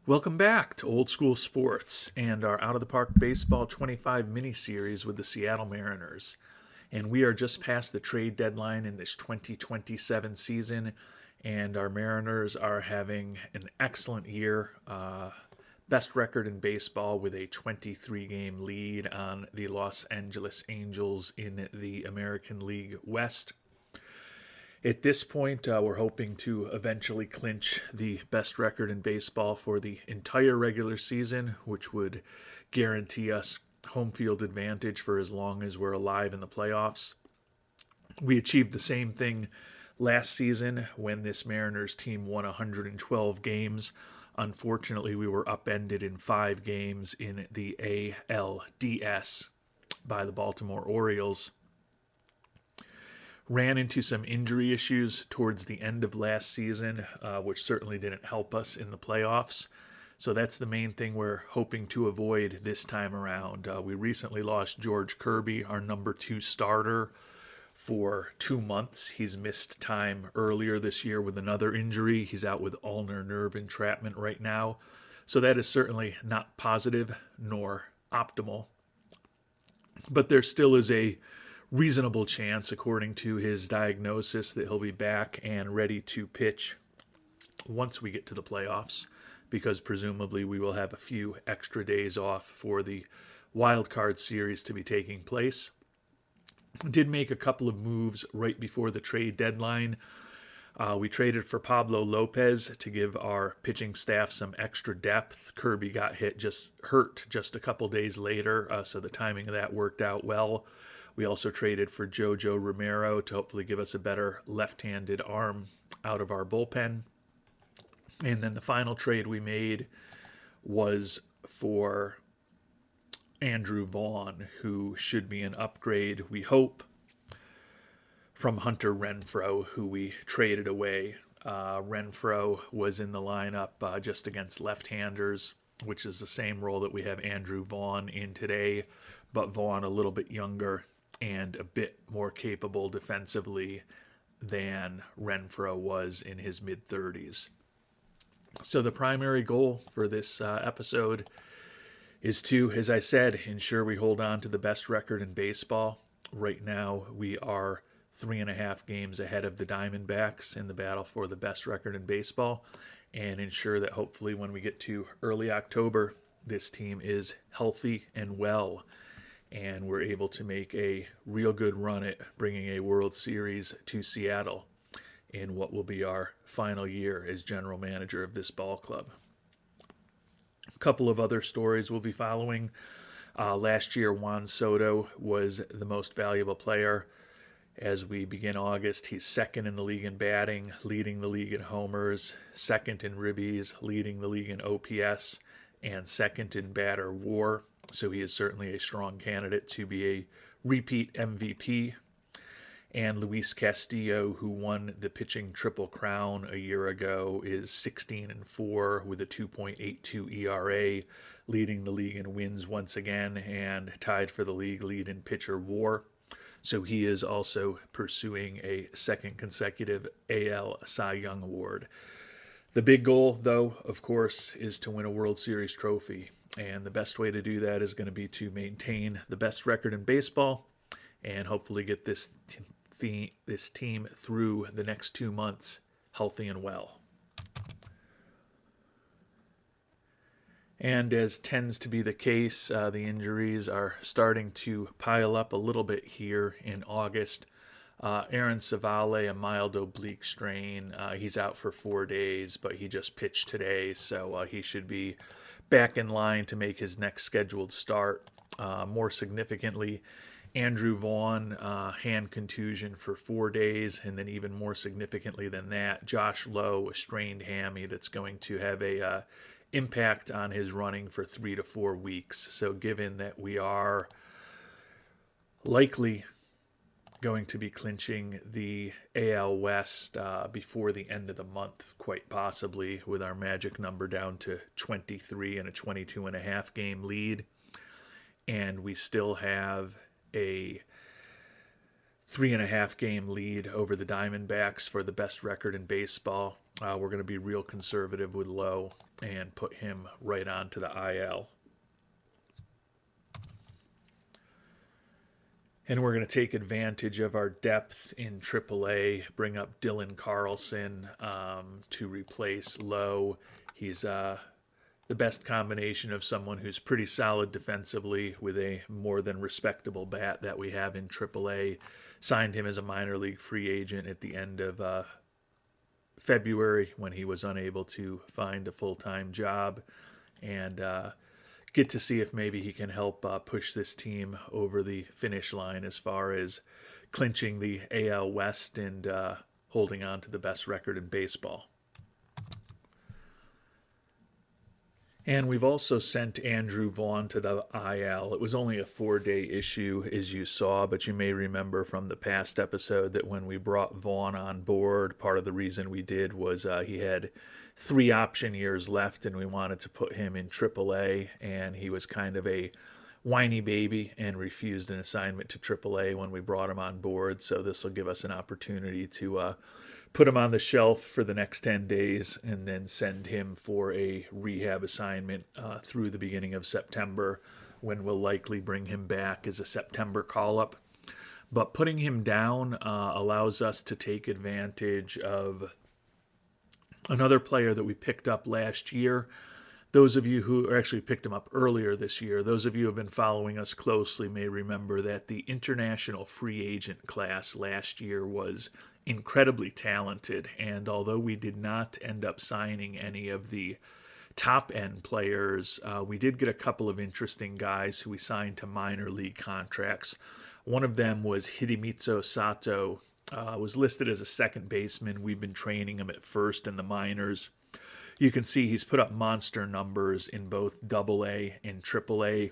Welcome back to Old School Sports and our Out of the Park Baseball 25 mini-series with the Seattle Mariners. And we are just past the trade deadline in this 2027 season, and our Mariners are having an excellent year. Best record in baseball with a 23-game lead on the Los Angeles Angels in the American League West. At this point, we're hoping to eventually clinch the best record in baseball for the entire regular season, which would guarantee us home field advantage for as long as we're alive in the playoffs. We achieved the same thing last season when this Mariners team won 112 games. Unfortunately, we were upended in 5 games in the ALDS by the Baltimore Orioles. Ran into some injury issues towards the end of last season, which certainly didn't help us in the playoffs. So that's the main thing we're hoping to avoid this time around. We recently lost George Kirby, our number 2 starter, for 2 months. He's missed time earlier this year with another injury. He's out with ulnar nerve entrapment right now. So that is certainly not positive nor optimal. But there still is a reasonable chance, according to his diagnosis, that he'll be back and ready to pitch once we get to the playoffs, because presumably we will have a few extra days off for the wild card series to be taking place. Did make a couple of moves right before the trade deadline. We traded for Pablo Lopez to give our pitching staff some extra depth. Kirby got hurt just a couple days later, so the timing of that worked out well. We also traded for Jojo Romero to hopefully give us a better left-handed arm out of our bullpen. And then the final trade we made was for Andrew Vaughn, who should be an upgrade, we hope, from Hunter Renfroe, who we traded away. Renfroe was in the lineup just against left-handers, which is the same role that we have Andrew Vaughn in today, but Vaughn a little bit younger and a bit more capable defensively than Renfroe was in his mid-30s. So the primary goal for this episode is to, as I said, ensure we hold on to the best record in baseball. Right now, we are 3.5 games ahead of the Diamondbacks in the battle for the best record in baseball, and ensure that hopefully when we get to early October, this team is healthy and well, and we're able to make a real good run at bringing a World Series to Seattle in what will be our final year as general manager of this ball club. A couple of other stories we'll be following. Last year, Juan Soto was the most valuable player. As we begin August, he's second in the league in batting, leading the league in homers, second in ribbies, leading the league in OPS, and second in batter WAR. So he is certainly a strong candidate to be a repeat MVP. And Luis Castillo, who won the pitching Triple Crown a year ago, is 16-4 with a 2.82 ERA, leading the league in wins once again and tied for the league lead in pitcher WAR. So he is also pursuing a second consecutive AL Cy Young Award. The big goal, though, of course, is to win a World Series trophy. And the best way to do that is going to be to maintain the best record in baseball and hopefully get this team through the next 2 months healthy and well. And as tends to be the case, the injuries are starting to pile up a little bit here in August. Aaron Savale, a mild oblique strain. He's out for 4 days, but he just pitched today, so he should be back in line to make his next scheduled start. More significantly, Andrew Vaughn, hand contusion for 4 days, and then even more significantly than that, Josh Lowe, a strained hammy that's going to have a impact on his running for 3 to 4 weeks. So given that we are likely going to be clinching the AL West before the end of the month, quite possibly, with our magic number down to 23 and a 22.5 game lead, and we still have a 3.5 game lead over the Diamondbacks for the best record in baseball. We're going to be real conservative with Lowe and put him right onto the IL. And we're going to take advantage of our depth in AAA, bring up Dylan Carlson to replace Lowe. He's the best combination of someone who's pretty solid defensively with a more than respectable bat that we have in AAA. Signed him as a minor league free agent at the end of February when he was unable to find a full-time job. And get to see if maybe he can help push this team over the finish line as far as clinching the AL West and holding on to the best record in baseball. And we've also sent Andrew Vaughn to the IL. It was only a 4-day issue, as you saw, but you may remember from the past episode that when we brought Vaughn on board, part of the reason we did was he had 3 option years left, and we wanted to put him in AAA, and he was kind of a whiny baby and refused an assignment to AAA when we brought him on board. So this will give us an opportunity to put him on the shelf for the next 10 days and then send him for a rehab assignment through the beginning of September, when we'll likely bring him back as a September call-up. But putting him down allows us to take advantage of another player that we picked up last year. Those of you who actually picked him up earlier this year, those of you who have been following us closely may remember that the international free agent class last year was incredibly talented, and although we did not end up signing any of the top-end players, we did get a couple of interesting guys who we signed to minor league contracts. One of them was Hidemitsu Sato, was listed as a second baseman. We've been training him at first in the minors. You can see he's put up monster numbers in both AA and AAA.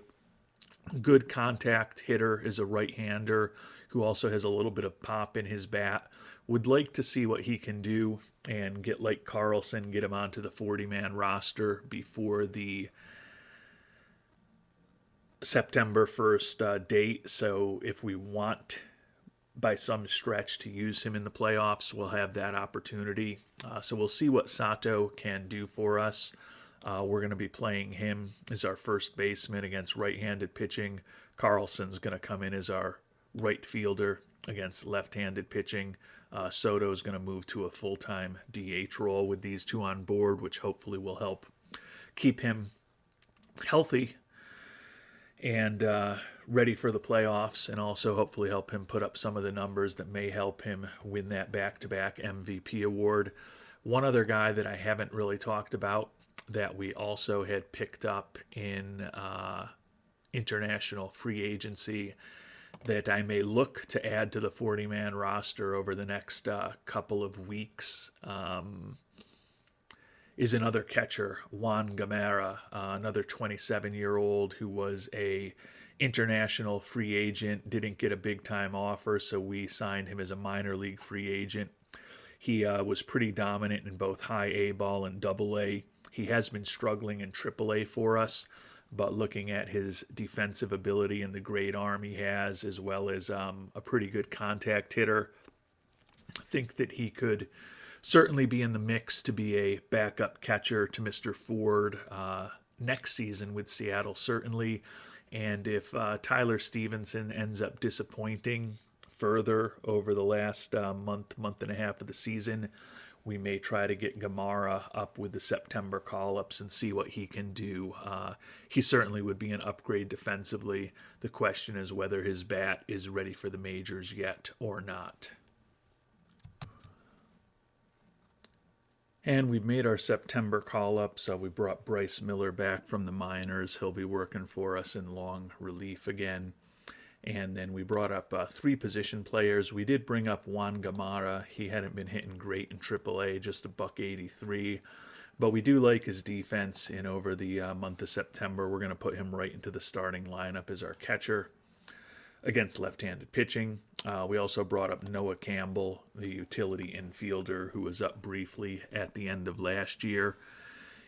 Good contact hitter, is a right-hander who also has a little bit of pop in his bat. Would like to see what he can do and get like Carlson, get him onto the 40-man roster before the September 1st date. So if we want by some stretch to use him in the playoffs, we'll have that opportunity. So we'll see what Sato can do for us. We're going to be playing him as our first baseman against right-handed pitching. Carlson's going to come in as our right fielder against left-handed pitching. Soto is going to move to a full-time DH role with these two on board, which hopefully will help keep him healthy and ready for the playoffs, and also hopefully help him put up some of the numbers that may help him win that back-to-back MVP award. One other guy that I haven't really talked about that we also had picked up in international free agency that I may look to add to the 40-man roster over the next couple of weeks is another catcher, Juan Gamera, another 27-year-old who was a international free agent, didn't get a big-time offer, so we signed him as a minor league free agent. He was pretty dominant in both high A ball and double A. He has been struggling in AAA for us, but looking at his defensive ability and the great arm he has, as well as a pretty good contact hitter, I think that he could certainly be in the mix to be a backup catcher to Mr. Ford next season with Seattle, certainly. And if Tyler Stevenson ends up disappointing further over the last month and a half of the season, we may try to get Gamara up with the September call-ups and see what he can do. He certainly would be an upgrade defensively. The question is whether his bat is ready for the majors yet or not. And we've made our September call-ups. We brought Bryce Miller back from the minors. He'll be working for us in long relief again. And then we brought up 3 position players. We did bring up Juan Gamara. He hadn't been hitting great in AAA, just a $183. But we do like his defense, and over the month of September, we're going to put him right into the starting lineup as our catcher against left-handed pitching. We also brought up Noah Campbell, the utility infielder who was up briefly at the end of last year.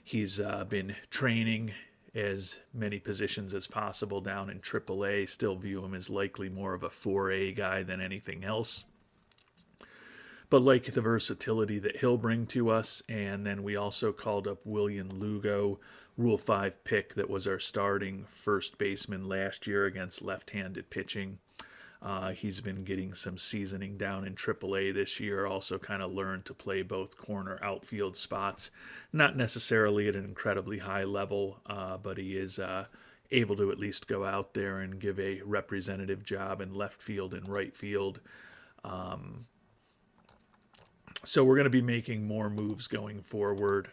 He's been training as many positions as possible down in AAA. Still view him as likely more of a 4A guy than anything else. But like the versatility that he'll bring to us. And then we also called up William Lugo, Rule 5 pick that was our starting first baseman last year against left-handed pitching. He's been getting some seasoning down in AAA this year, also kind of learned to play both corner outfield spots. Not necessarily at an incredibly high level, but he is able to at least go out there and give a representative job in left field and right field. So we're going to be making more moves going forward.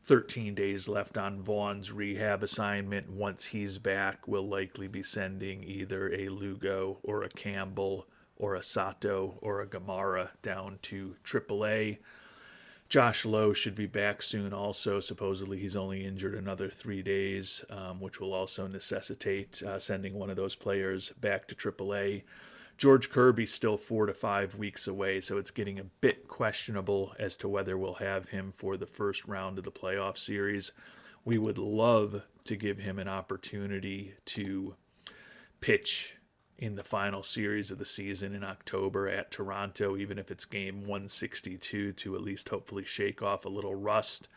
13 days left on Vaughn's rehab assignment. Once he's back, we'll likely be sending either a Lugo or a Campbell or a Sato or a Gamara down to AAA. Josh Lowe should be back soon also. Supposedly he's only injured another 3 days, which will also necessitate sending one of those players back to AAA. George Kirby's still 4 to 5 weeks away, so it's getting a bit questionable as to whether we'll have him for the first round of the playoff series. We would love to give him an opportunity to pitch in the final series of the season in October at Toronto, even if it's game 162, to at least hopefully shake off a little rust.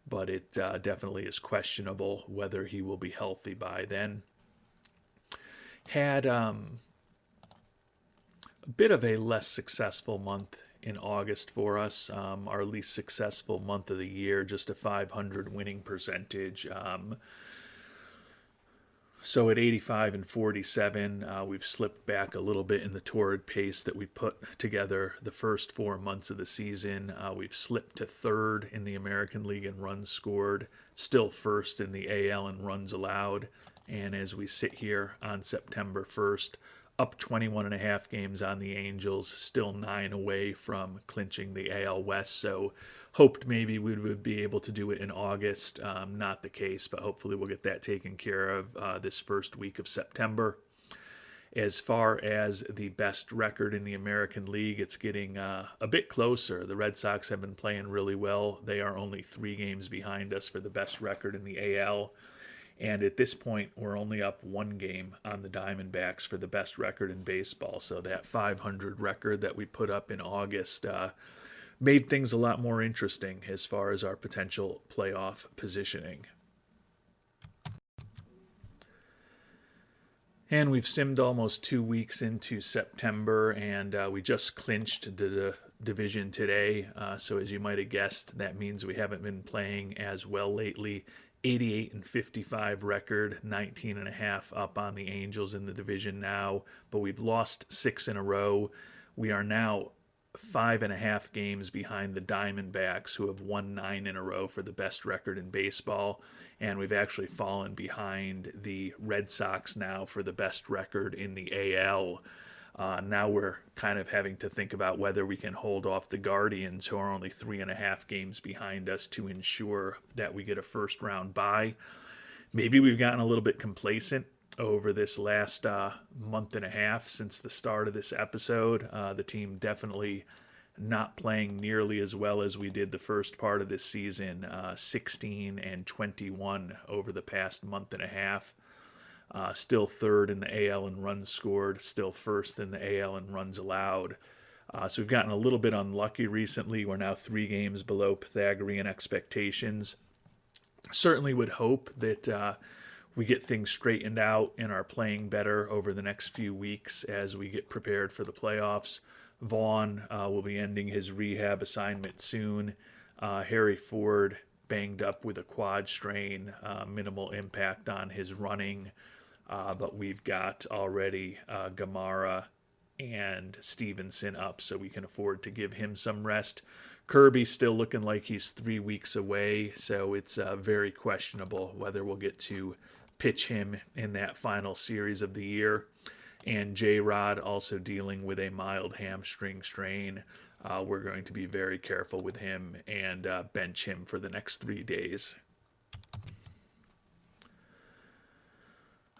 But it definitely is questionable whether he will be healthy by then. Had a bit of a less successful month in August for us. Our least successful month of the year, just a 500 winning percentage. So at 85 and 47, we've slipped back a little bit in the torrid pace that we put together the first 4 months of the season. We've slipped to third in the American League in runs scored, still first in the AL in runs allowed. And as we sit here on September 1st, up 21 and a half games on the Angels, still 9 away from clinching the AL West. So hoped maybe we would be able to do it in August. Not the case, but hopefully we'll get that taken care of this first week of September. As far as the best record in the American League, it's getting a bit closer. The Red Sox have been playing really well. They are only 3 games behind us for the best record in the AL. And at this point, we're only up 1 game on the Diamondbacks for the best record in baseball. So that 500 record that we put up in August made things a lot more interesting as far as our potential playoff positioning. And we've simmed almost 2 weeks into September, and we just clinched the division today. So as you might have guessed, that means we haven't been playing as well lately. 88 and 55 record, 19 and a half up on the Angels in the division now, but we've lost 6 in a row. We are now 5.5 games behind the Diamondbacks, who have won 9 in a row for the best record in baseball, and we've actually fallen behind the Red Sox now for the best record in the AL. Now we're kind of having to think about whether we can hold off the Guardians, who are only 3.5 games behind us, to ensure that we get a first round bye. Maybe we've gotten a little bit complacent over this last month and a half since the start of this episode. The team definitely not playing nearly as well as we did the first part of this season, 16 and 21 over the past month and a half. Still third in the AL in runs scored, still first in the AL in runs allowed. So we've gotten a little bit unlucky recently. We're now 3 games below Pythagorean expectations. Certainly would hope that we get things straightened out and are playing better over the next few weeks as we get prepared for the playoffs. Vaughn will be ending his rehab assignment soon. Harry Ford banged up with a quad strain, minimal impact on his running. But we've got already Gamara and Stevenson up, so we can afford to give him some rest. Kirby's still looking like he's 3 weeks away, so it's very questionable whether we'll get to pitch him in that final series of the year. And J-Rod also dealing with a mild hamstring strain. We're going to be very careful with him and bench him for the next 3 days.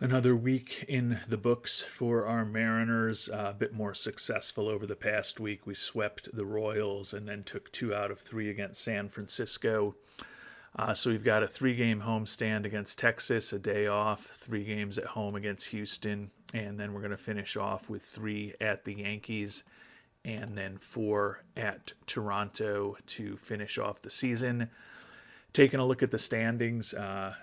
Another week in the books for our Mariners, a bit more successful over the past week. We swept the Royals and then took 2 out of 3 against San Francisco. So we've got a 3-game homestand against Texas, a day off, 3 games at home against Houston, and then we're going to finish off with 3 at the Yankees, and then 4 at Toronto to finish off the season. Taking a look at the standings,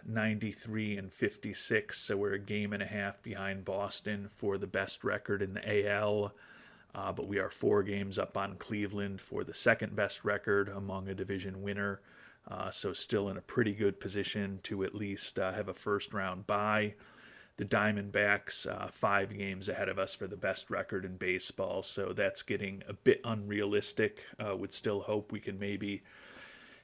93 and 56, so we're a game and a half behind Boston for the best record in the AL. But we are 4 games up on Cleveland for the second best record among a division winner. So still in a pretty good position to at least have a first round bye. The Diamondbacks, 5 games ahead of us for the best record in baseball. So that's getting a bit unrealistic. Would still hope we can maybe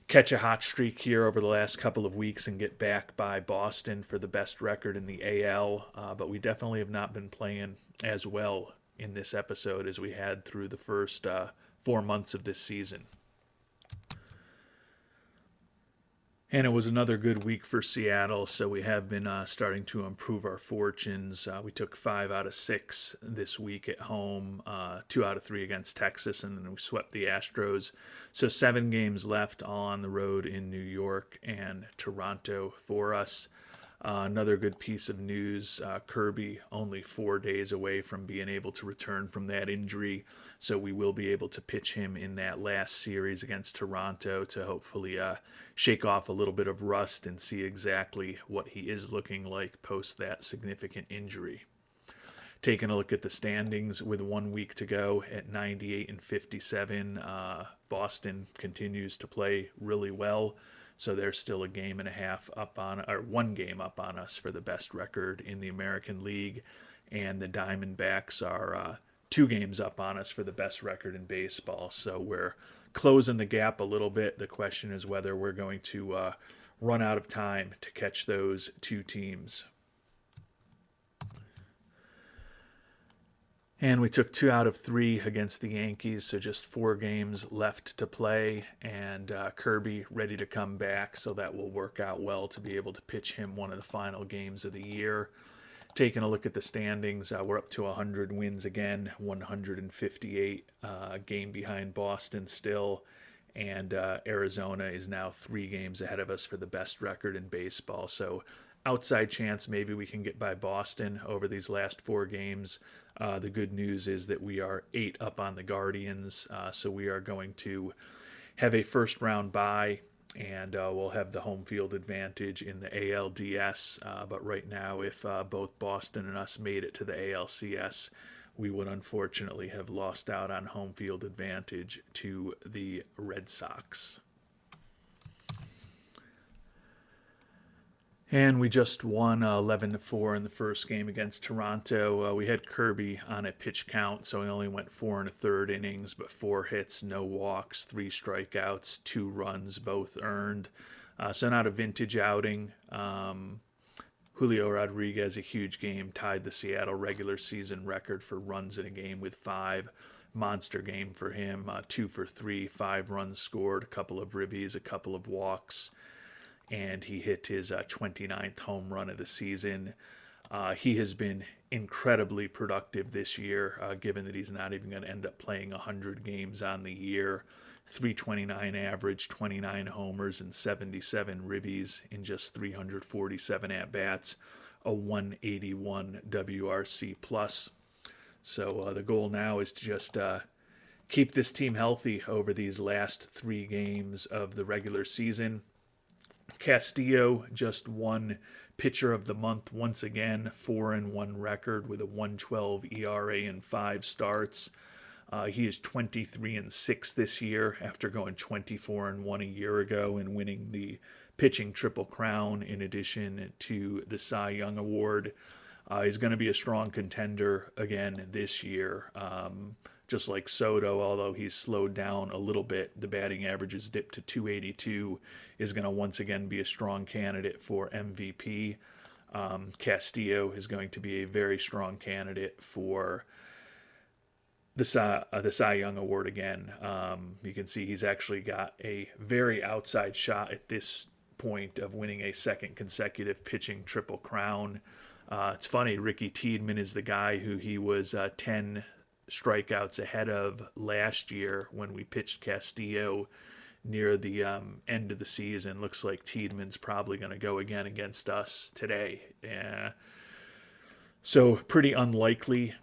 catch a hot streak here over the last couple of weeks and get back by Boston for the best record in the AL. But we definitely have not been playing as well in this episode as we had through the first 4 months of this season. And it was another good week for Seattle, so we have been starting to improve our fortunes. We took 5 out of 6 this week at home, 2 out of 3 against Texas, and then we swept the Astros. So 7 games left, all on the road in New York and Toronto for us. Another good piece of news, Kirby only 4 days away from being able to return from that injury, so we will be able to pitch him in that last series against Toronto to hopefully shake off a little bit of rust and see exactly what he is looking like post that significant injury. Taking a look at the standings with 1 week to go at 98 and 57, Boston continues to play really well. So they're still a game and a half up on, or 1 game up on us for the best record in the American League. And the Diamondbacks are 2 games up on us for the best record in baseball. So we're closing the gap a little bit. The question is whether we're going to run out of time to catch those 2 teams. And we took 2 out of 3 against the Yankees, so just 4 games left to play, and Kirby ready to come back, so that will work out well to be able to pitch him one of the final games of the year. Taking a look at the standings, we're up to 100 wins again, 158, game behind Boston still, and Arizona is now 3 games ahead of us for the best record in baseball, so outside chance maybe we can get by Boston over these last 4 games. The good news is that we are 8 up on the Guardians, so we are going to have a first round bye, and we'll have the home field advantage in the ALDS. But right now, if both Boston and us made it to the ALCS, we would unfortunately have lost out on home field advantage to the Red Sox. And we just won 11-4 in the first game against Toronto. We had Kirby on a pitch count, so he only went 4 1/3 innings, but 4 hits, no walks, 3 strikeouts, 2 runs, both earned. So not a vintage outing. Julio Rodriguez, a huge game, tied the Seattle regular season record for runs in a game with 5. Monster game for him, 2 for 3, 5 runs scored, a couple of ribbies, a couple of walks. And he hit his 29th home run of the season. He has been incredibly productive this year, given that he's not even going to end up playing 100 games on the year. 329 average, 29 homers, and 77 ribbies in just 347 at-bats, a 181 WRC plus. So the goal now is to just keep this team healthy over these last 3 games of the regular season. Castillo just won Pitcher of the Month once again, 4-1 record with a 1.12 ERA and 5 starts. He is 23-6 this year after going 24-1 a year ago and winning the pitching Triple Crown in addition to the Cy Young Award. He's going to be a strong contender again this year. Just like Soto, although he's slowed down a little bit, the batting average has dipped to 282, is going to once again be a strong candidate for MVP. Castillo is going to be a very strong candidate for the Cy Young Award again. You can see he's actually got a very outside shot at this point of winning a second consecutive pitching Triple Crown. It's funny, Ricky Tiedemann is the guy who he was 10 strikeouts ahead of last year when we pitched Castillo near the end of the season. Looks like Tiedeman's probably going to go again against us today. So pretty unlikely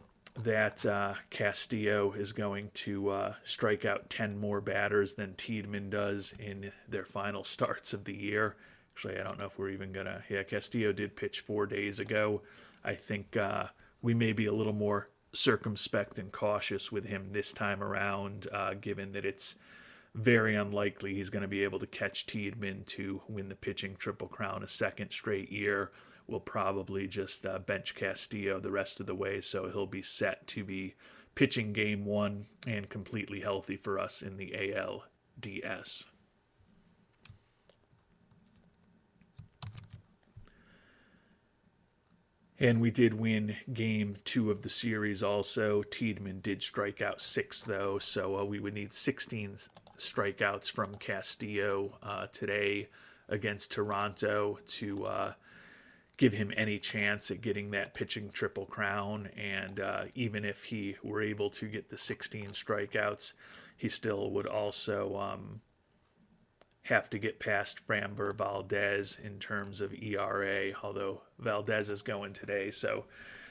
that Castillo is going to strike out 10 more batters than Tiedemann does in their final starts of the year. Actually, I don't know if we're even going to... Yeah, Castillo did pitch 4 days ago. I think we may be a little more circumspect and cautious with him this time around, given that it's very unlikely he's going to be able to catch Tiedemann to win the pitching Triple Crown a second straight year. We'll probably just bench Castillo the rest of the way, so he'll be set to be pitching game 1 and completely healthy for us in the ALDS. And we did win game 2 of the series also. Tiedemann did strike out 6, though, so we would need 16 strikeouts from Castillo today against Toronto to give him any chance at getting that pitching Triple Crown. And even if he were able to get the 16 strikeouts, he still would also have to get past Framber Valdez in terms of ERA, although Valdez is going today. So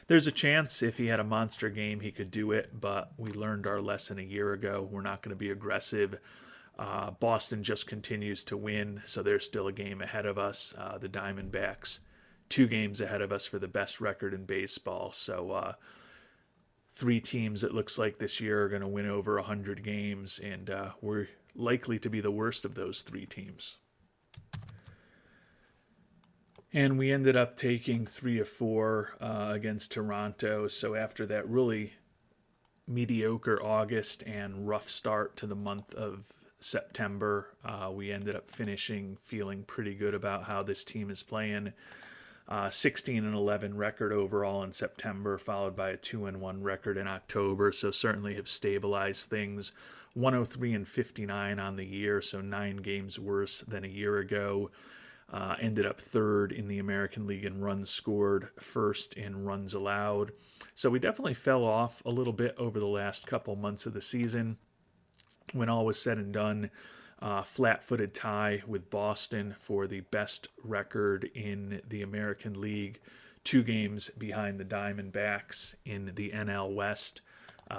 there's a chance if he had a monster game he could do it, but we learned our lesson a year ago. We're not going to be aggressive. Boston just continues to win, so there's still a game ahead of us. The Diamondbacks, 2 games ahead of us for the best record in baseball. So 3 teams, it looks like, this year are going to win over 100 games, and we're likely to be the worst of those 3 teams. And we ended up taking 3 of 4 against Toronto. So after that really mediocre August and rough start to the month of September, we ended up finishing feeling pretty good about how this team is playing. 16-11 record overall in September, followed by a 2-1 record in October. So certainly have stabilized things. 103-59 on the year, so 9 games worse than a year ago. Ended up 3rd in the American League in runs scored, 1st in runs allowed. So we definitely fell off a little bit over the last couple months of the season. When all was said and done, flat-footed tie with Boston for the best record in the American League. 2 games behind the Diamondbacks in the NL West.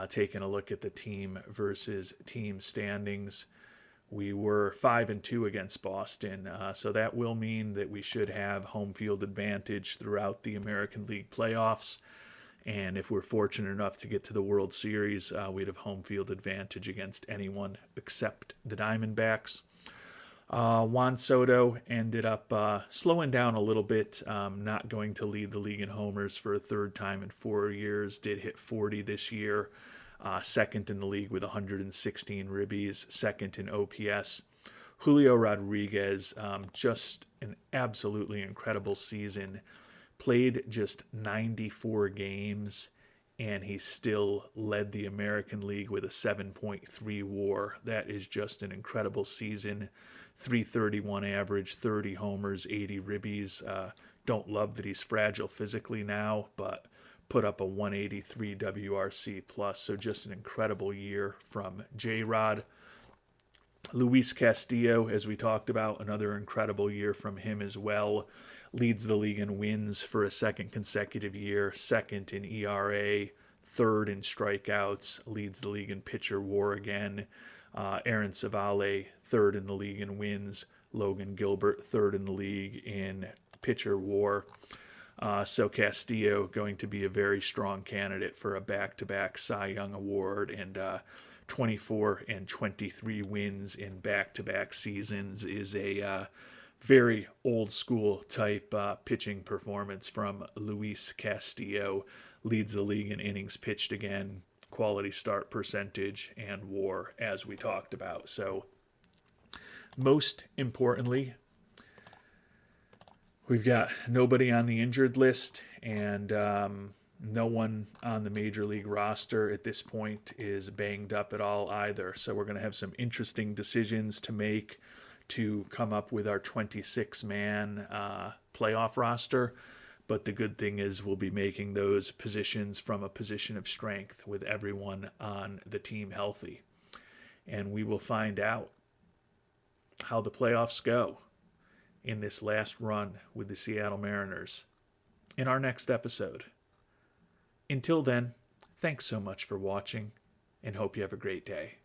Taking a look at the team versus team standings, we were 5-2 against Boston, so that will mean that we should have home field advantage throughout the American League playoffs. And if we're fortunate enough to get to the World Series, we'd have home field advantage against anyone except the Diamondbacks. Juan Soto ended up slowing down a little bit, not going to lead the league in homers for a 3rd time in 4 years. Did hit 40 this year, 2nd in the league with 116 ribbies, 2nd in OPS. Julio Rodriguez, just an absolutely incredible season. Played just 94 games, and he still led the American League with a 7.3 WAR. That is just an incredible season. 331 average, 30 homers, 80 ribbies. Don't love that he's fragile physically now, but put up a 183 WRC plus. So just an incredible year from J-Rod. Luis Castillo, as we talked about, another incredible year from him as well. Leads the league in wins for a 2nd consecutive year, 2nd in ERA, 3rd in strikeouts, leads the league in pitcher WAR again. Aaron Savale, 3rd in the league in wins. Logan Gilbert, 3rd in the league in pitcher WAR. So Castillo going to be a very strong candidate for a back-to-back Cy Young Award, and 24 and 23 wins in back-to-back seasons is a very old-school type pitching performance from Luis Castillo. Leads the league in innings pitched again, quality start percentage, and WAR, as we talked about. So most importantly, we've got nobody on the injured list, and no one on the major league roster at this point is banged up at all either. So we're going to have some interesting decisions to make to come up with our 26-man playoff roster. But the good thing is we'll be making those positions from a position of strength with everyone on the team healthy. And we will find out how the playoffs go in this last run with the Seattle Mariners in our next episode. Until then, thanks so much for watching and hope you have a great day.